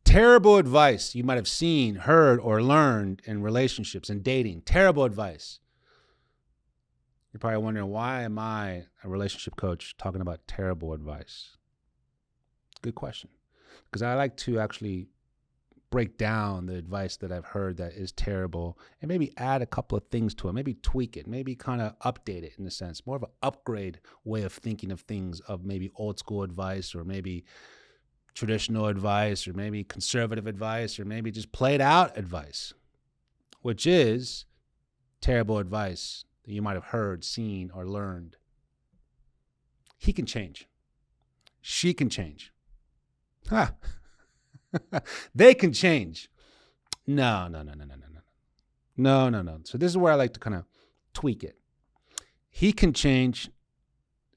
Terrible advice you might have seen, heard, or learned in relationships and dating. Terrible advice. You're probably wondering, why am I, a relationship coach, talking about terrible advice? Good question. Because I like to actually break down the advice that I've heard that is terrible and maybe add a couple of things to it, maybe tweak it, maybe kind of update it in a sense, more of an upgrade way of thinking of things, of maybe old school advice, or maybe traditional advice, or maybe conservative advice, or maybe just played out advice, which is terrible advice that you might have heard, seen, or learned. He can change. She can change. Ha. They can change. No. So this is where I like to kind of tweak it. He can change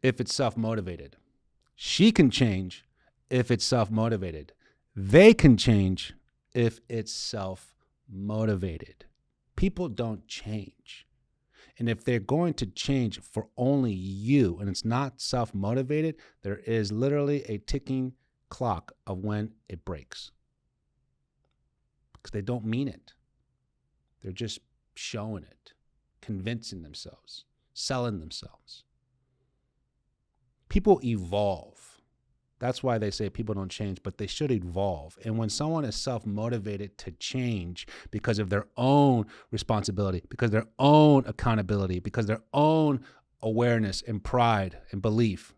if it's self-motivated. She can change if it's self-motivated. They can change if it's self-motivated. People don't change. And if they're going to change for only you, and it's not self-motivated, there is literally a ticking clock of when it breaks. Because they don't mean it. They're just showing it, convincing themselves, selling themselves. People evolve. That's why they say people don't change, but they should evolve. And when someone is self-motivated to change because of their own responsibility, because of their own accountability, because of their own awareness and pride and belief,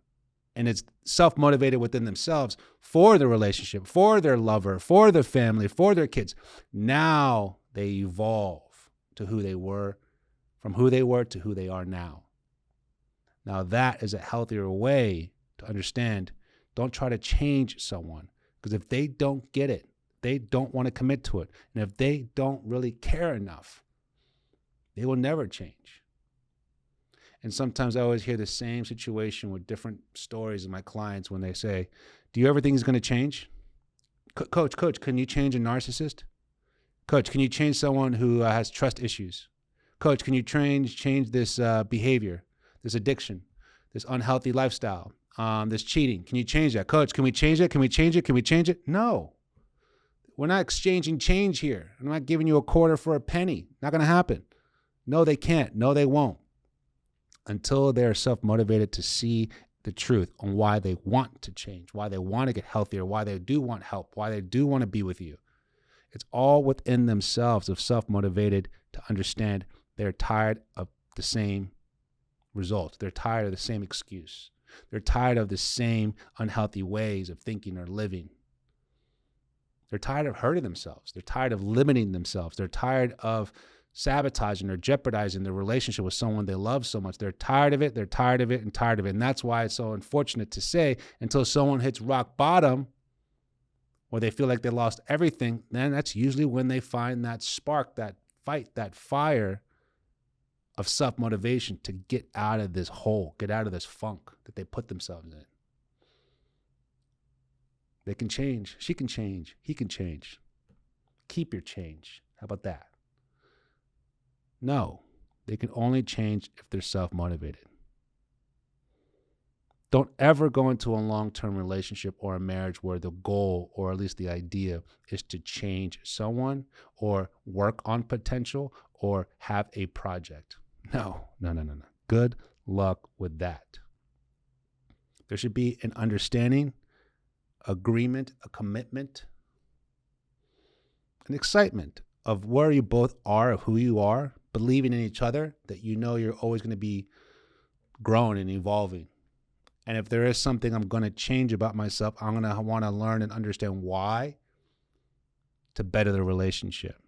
and it's self-motivated within themselves for the relationship, for their lover, for their family, for their kids, now they evolve to who they were, from who they were to who they are now. Now that is a healthier way to understand. Don't try to change someone, because if they don't get it, they don't want to commit to it. And if they don't really care enough, they will never change. And sometimes I always hear the same situation with different stories of my clients when they say, do you ever think it's going to change? Coach, can you change a narcissist? Coach, can you change someone who has trust issues? Coach, can you change this behavior, this addiction, this unhealthy lifestyle, this cheating? Can you change that? Coach, can we change it? Can we change it? Can we change it? No. We're not exchanging change here. I'm not giving you a quarter for a penny. Not going to happen. No, they can't. No, they won't. Until they're self-motivated to see the truth on why they want to change, why they want to get healthier, why they do want help, why they do want to be with you. It's all within themselves, of self-motivated to understand they're tired of the same results. They're tired of the same excuse. They're tired of the same unhealthy ways of thinking or living. They're tired of hurting themselves. They're tired of limiting themselves. They're tired of sabotaging or jeopardizing their relationship with someone they love so much. They're tired of it. They're tired of it and tired of it. And that's why it's so unfortunate to say, until someone hits rock bottom, or they feel like they lost everything, then that's usually when they find that spark, that fight, that fire of self-motivation to get out of this hole, get out of this funk that they put themselves in. They can change. She can change. He can change. Keep your change. How about that? No, they can only change if they're self-motivated. Don't ever go into a long-term relationship or a marriage where the goal, or at least the idea, is to change someone or work on potential or have a project. No. Good luck with that. There should be an understanding, agreement, a commitment, an excitement of where you both are, of who you are, believing in each other, that you know you're always going to be growing and evolving. And if there is something I'm going to change about myself, I'm going to want to learn and understand why, to better the relationship,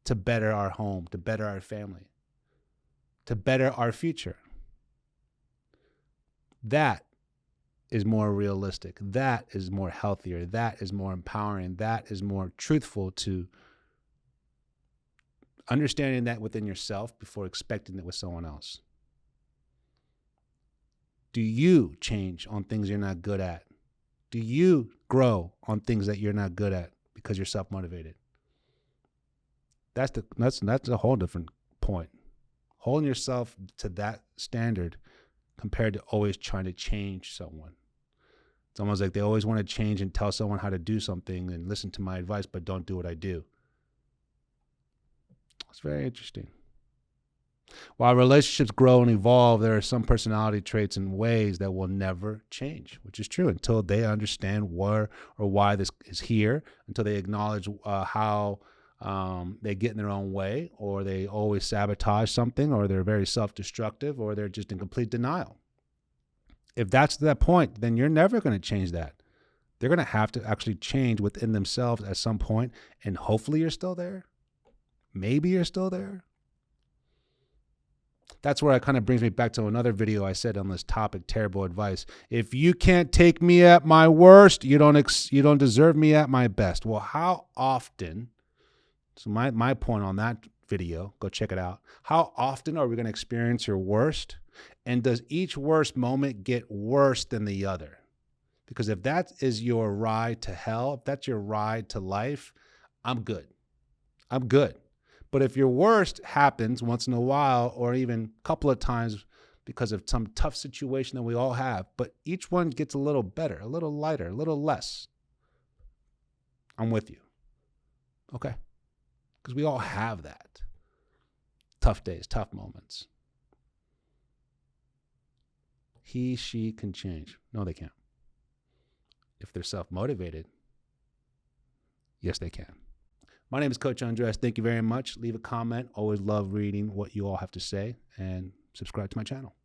to better our home, to better our family, to better our future. That is more realistic. That is more healthier. That is more empowering. That is more truthful to understanding that within yourself before expecting it with someone else. Do you change on things you're not good at? Do you grow on things that you're not good at because you're self-motivated? That's a whole different point. Holding yourself to that standard compared to always trying to change someone. It's almost like they always want to change and tell someone how to do something and listen to my advice, but don't do what I do. It's very interesting. While relationships grow and evolve, there are some personality traits and ways that will never change, which is true until they understand where or why this is here, until they acknowledge how they get in their own way, or they always sabotage something, or they're very self-destructive, or they're just in complete denial. If that's to that point, then you're never going to change that. They're going to have to actually change within themselves at some point, and hopefully you're still there. Maybe you're still there. That's where it kind of brings me back to another video I said on this topic, terrible advice. If you can't take me at my worst, you don't deserve me at my best. Well, how often, so my point on that video, go check it out. How often are we going to experience your worst? And does each worst moment get worse than the other? Because if that is your ride to hell, if that's your ride to life, I'm good. I'm good. But if your worst happens once in a while, or even a couple of times because of some tough situation that we all have, but each one gets a little better, a little lighter, a little less, I'm with you. Okay? Because we all have that. Tough days, tough moments. He, she can change. No, they can't. If they're self-motivated, yes, they can. My name is Coach Andres. Thank you very much. Leave a comment. Always love reading what you all have to say, and subscribe to my channel.